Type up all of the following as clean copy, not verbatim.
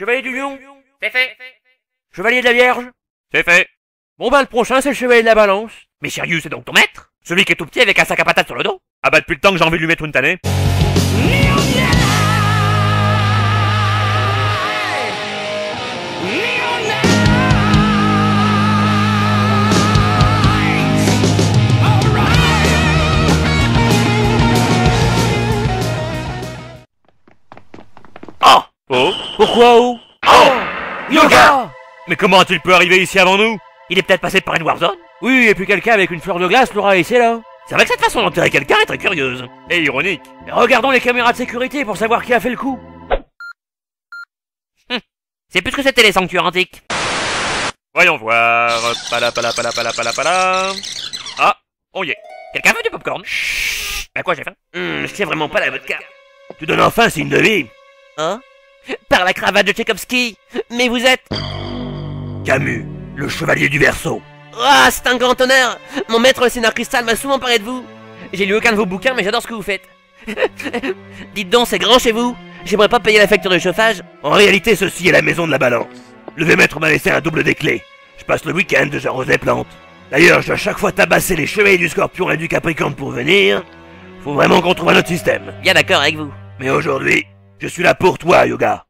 Chevalier du lion. C'est fait. Chevalier de la Vierge. C'est fait. Bon bah le prochain c'est le chevalier de la Balance. Mais Sirius, c'est donc ton maître? Celui qui est tout petit avec un sac à patates sur le dos? Ah bah depuis le temps que j'ai envie de lui mettre une tannée. Oh! Oh! Pourquoi oh? Oh! Yoga! Mais comment a-t-il pu arriver ici avant nous? Il est peut-être passé par une warzone? Oui, et puis quelqu'un avec une fleur de glace l'aura laissé là. C'est vrai que cette façon d'enterrer quelqu'un est très curieuse. Et ironique. Mais regardons les caméras de sécurité pour savoir qui a fait le coup. C'est plus que c'était les sanctuaires antiques. Voyons voir. Pala. Ah, on y est. Quelqu'un veut du popcorn? Chut. Bah quoi, j'ai faim? C'est vraiment pas la vodka. Tu donnes enfin signe de vie. Hein? Par la cravate de Tchaïkovski. Mais vous êtes... Camus, le chevalier du Verseau. Ah, c'est un grand honneur. Mon maître le Seigneur Cristal m'a souvent parlé de vous. J'ai lu aucun de vos bouquins, mais j'adore ce que vous faites. Dites donc, c'est grand chez vous? J'aimerais pas payer la facture de chauffage. En réalité, ceci est la maison de la Balance. Le vieux maître m'a laissé un double des clés. Je passe le week-end, j'arrose les plantes. D'ailleurs, je dois chaque fois tabasser les chevaliers du Scorpion et du Capricorne pour venir. Faut vraiment qu'on trouve un autre système. Bien d'accord avec vous. Mais aujourd'hui, je suis là pour toi, Yoga.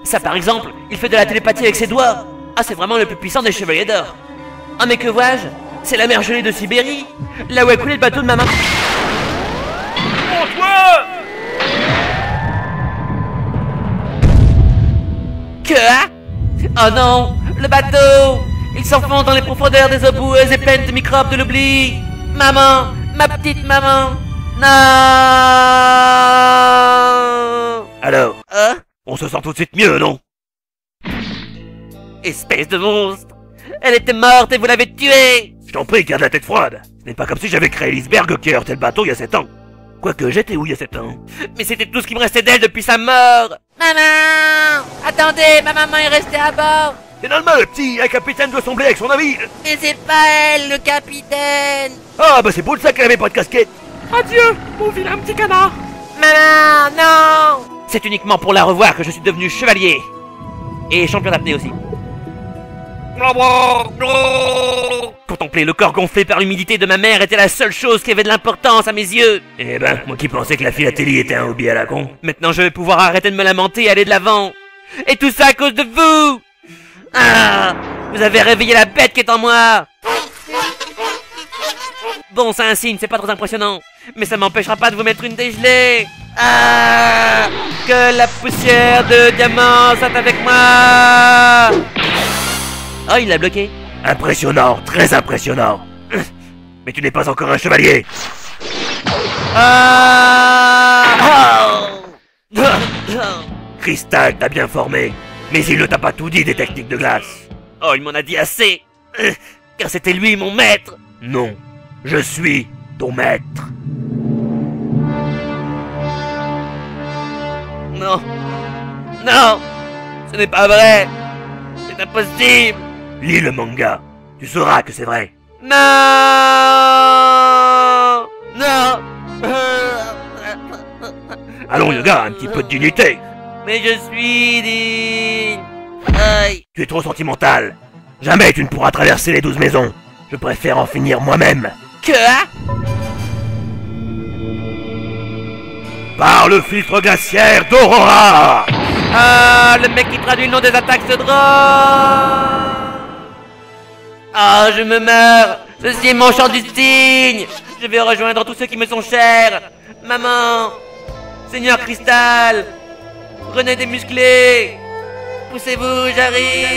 Ça par exemple, il fait de la télépathie avec ses doigts. Ah, c'est vraiment le plus puissant des chevaliers d'or. Ah, mais que vois-je? C'est la mer gelée de Sibérie, là où a coulé le bateau de ma main. Oh, toi! Oh non, le bateau! Il s'enfonce dans les profondeurs des eaux boueuses et pleines de microbes de l'oubli. Maman, ma petite maman. Non! Alors, Hein? on se sent tout de suite mieux, non? Espèce de monstre! Elle était morte et vous l'avez tuée! Je t'en prie, garde la tête froide. Ce n'est pas comme si j'avais créé l'iceberg qui a heurté le bateau il y a 7 ans. Quoique, j'étais où il y a 7 ans? Mais c'était tout ce qui me restait d'elle depuis sa mort! Maman! Attendez, ma maman est restée à bord! C'est normal, petit, un capitaine doit sembler avec son navire. Mais c'est pas elle, le capitaine! Ah, bah c'est pour ça qu'elle avait pas de casquette. Adieu, mon vilain petit canard! Maman, non! C'est uniquement pour la revoir que je suis devenu chevalier! Et champion d'apnée aussi. Contempler le corps gonflé par l'humidité de ma mère était la seule chose qui avait de l'importance à mes yeux. Eh ben, moi qui pensais que la philatélie était un hobby à la con. Maintenant je vais pouvoir arrêter de me lamenter et aller de l'avant. Et tout ça à cause de vous! Ah! Vous avez réveillé la bête qui est en moi! Bon, c'est un signe, c'est pas trop impressionnant. Mais ça m'empêchera pas de vous mettre une dégelée. Ah! Que la poussière de diamant soit avec moi! Oh, il l'a bloqué. Impressionnant, très impressionnant. Mais tu n'es pas encore un chevalier. Ah! Cristal t'a bien formé, mais il ne t'a pas tout dit des techniques de glace. Oh, il m'en a dit assez. Car c'était lui mon maître. Non, je suis ton maître. Non. Non. Ce n'est pas vrai. C'est impossible. Lis le manga, tu sauras que c'est vrai. Non. Non. Allons, Yoga, un petit peu de dignité. Mais je suis digne. Aïe. Tu es trop sentimental. Jamais tu ne pourras traverser les 12 maisons. Je préfère en finir moi-même. Que? Par le filtre glaciaire d'Aurora. Ah, le mec qui traduit le nom des attaques de drone. Ah, je me meurs. Ceci est mon chant du cygne. Je vais rejoindre tous ceux qui me sont chers. Maman. Seigneur Cristal. Prenez des musclés. Poussez-vous, j'arrive.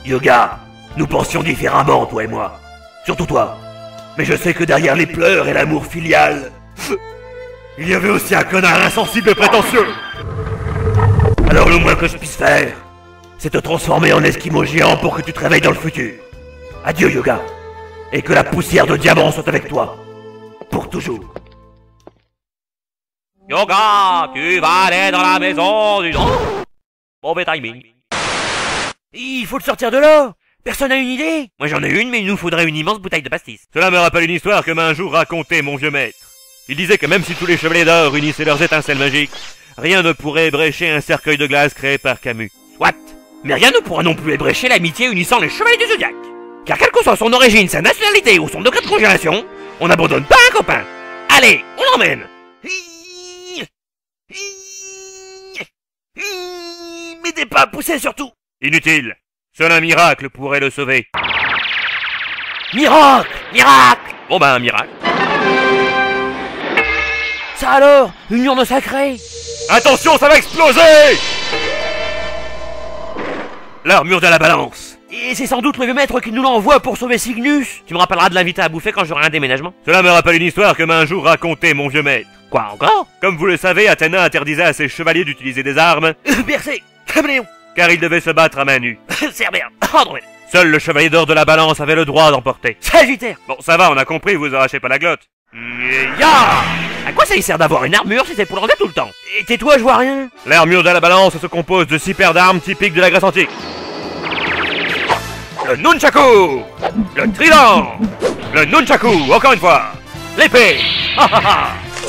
Yoga, nous pensions différemment, toi et moi. Surtout toi. Mais je sais que derrière les pleurs et l'amour filial, il y avait aussi un connard insensible et prétentieux. Alors le moins que je puisse faire, c'est te transformer en esquimau géant pour que tu te réveilles dans le futur. Adieu, Yoga. Et que la poussière de diamant soit avec toi. Pour toujours. Yoga, tu vas aller dans la maison du... Oh, mauvais timing. Il faut le sortir de là. Personne n'a une idée? Moi j'en ai une, mais il nous faudrait une immense bouteille de pastis. Cela me rappelle une histoire que m'a un jour racontée mon vieux maître. Il disait que même si tous les chevaliers d'or unissaient leurs étincelles magiques, rien ne pourrait ébrécher un cercueil de glace créé par Camus. Soit. Mais rien ne pourra non plus ébrécher l'amitié unissant les chevaliers du Zodiaque. Car quelle que soit son origine, sa nationalité ou son degré de congélation, on n'abandonne pas un copain. Allez, on l'emmène. M'aidez pas à pousser surtout. Inutile. Seul un miracle pourrait le sauver. Miracle! Miracle! Bon ben, un miracle. Ça alors? Une urne sacrée? Attention, ça va exploser! L'armure de la balance. Et c'est sans doute le vieux maître qui nous l'envoie pour sauver Cygnus. Tu me rappelleras de l'inviter à bouffer quand j'aurai un déménagement. Cela me rappelle une histoire que m'a un jour raconté mon vieux maître. Quoi encore? Comme vous le savez, Athéna interdisait à ses chevaliers d'utiliser des armes, Bercé! Caméléon! car ils devaient se battre à main nue. Cerbère! Andromède! Seul le chevalier d'or de la balance avait le droit d'emporter. Sagittaire! Bon, ça va, on a compris, vous arrachez pas la glotte. Ya! À quoi ça y sert d'avoir une armure si c'est pour l'enlever tout le temps? Et tais-toi, je vois rien! L'armure de la balance se compose de 6 paires d'armes typiques de la Grèce antique. Le nunchaku, le trident, le nunchaku, encore une fois, l'épée,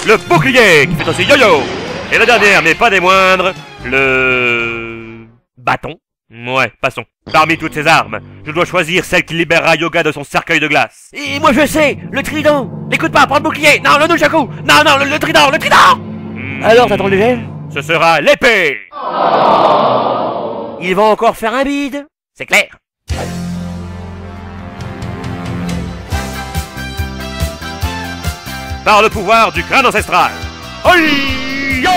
le bouclier qui fait aussi yo-yo, et la dernière, mais pas des moindres, le... Bâton? Ouais, passons. Parmi toutes ces armes, je dois choisir celle qui libérera Yoga de son cercueil de glace. Et moi je sais! Le trident! N'écoute pas, prends le bouclier! Non, le nunchaku! Non, non, le trident! Le trident! Alors, t'attends le gel? Ce sera l'épée. Il va encore faire un bide! C'est clair! Par le pouvoir du crâne ancestral. Hi-ya!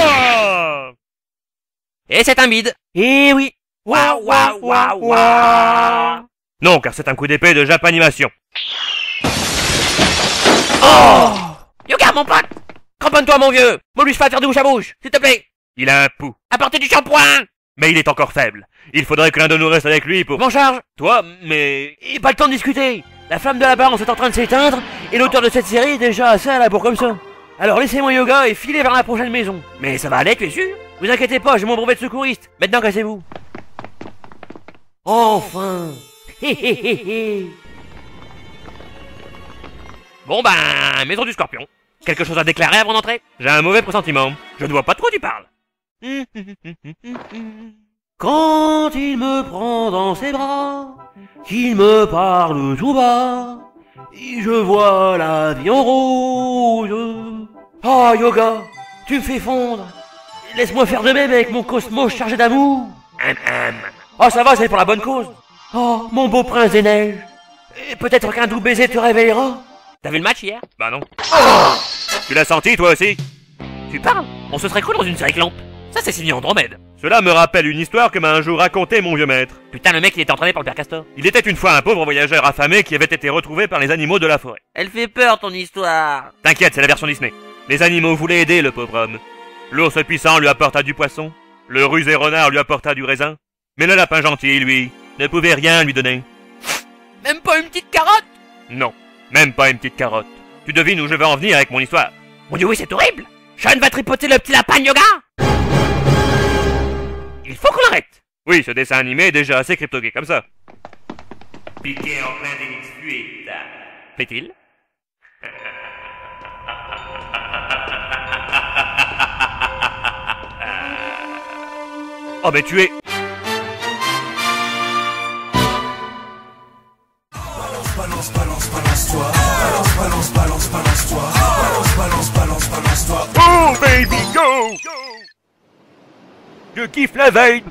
Et c'est un bide! Eh oui! Waouh, waouh, waouh, waouh! Non, car c'est un coup d'épée de Japanimation. Oh! Yoga, mon pote! Cramponne-toi, mon vieux! M'oblige pas à faire de bouche à bouche, s'il te plaît! Il a un pouls, Apportez du shampoing! mais il est encore faible. Il faudrait que l'un de nous reste avec lui pour... M'en charge! Toi, mais... Et pas le temps de discuter! La flamme de la balance est en train de s'éteindre, et l'auteur de cette série est déjà assez à la bourre comme ça. Alors laissez-moi Yoga et filez vers la prochaine maison. Mais ça va aller, tu es sûr? Vous inquiétez pas, j'ai mon brevet de secouriste. Maintenant, cassez-vous. Enfin! Hé hé hé hé! Bon ben, maison du scorpion. Quelque chose à déclarer avant d'entrer? J'ai un mauvais pressentiment. Je ne vois pas de quoi tu parles. Quand il me prend dans ses bras, qu'il me parle tout bas, et je vois la vie en rose. Oh Yoga, tu me fais fondre. Laisse-moi faire de même avec mon cosmos chargé d'amour. Oh ça va, c'est pour la bonne cause. Oh, mon beau prince des neiges. Et peut-être qu'un doux baiser te réveillera. T'as vu le match hier? Bah non. Tu l'as senti, toi aussi? Tu parles? On se serait cru dans une série Clamp. Ça c'est signé Andromède. Cela me rappelle une histoire que m'a un jour raconté mon vieux maître. Putain, le mec il était entraîné par le père Castor. Il était une fois un pauvre voyageur affamé qui avait été retrouvé par les animaux de la forêt. Elle fait peur ton histoire. T'inquiète, c'est la version Disney. Les animaux voulaient aider le pauvre homme. L'ours puissant lui apporta du poisson, le rusé renard lui apporta du raisin, mais le lapin gentil, lui, ne pouvait rien lui donner. Même pas une petite carotte? Non, même pas une petite carotte. Tu devines où je veux en venir avec mon histoire. Mon dieu oui, c'est horrible. Sean va tripoter le petit lapin Yoga. Il faut qu'on l'arrête. Oui, ce dessin animé est déjà assez cryptogué comme ça. Piqué en plein délit de fuite. Plaît-il? Oh mais tu es... Balance, balance, balance-toi. Balance, balance, balance, balance-toi. Balance, balance, balance, balance-toi. Oh baby, go! Je kiffe la vibe.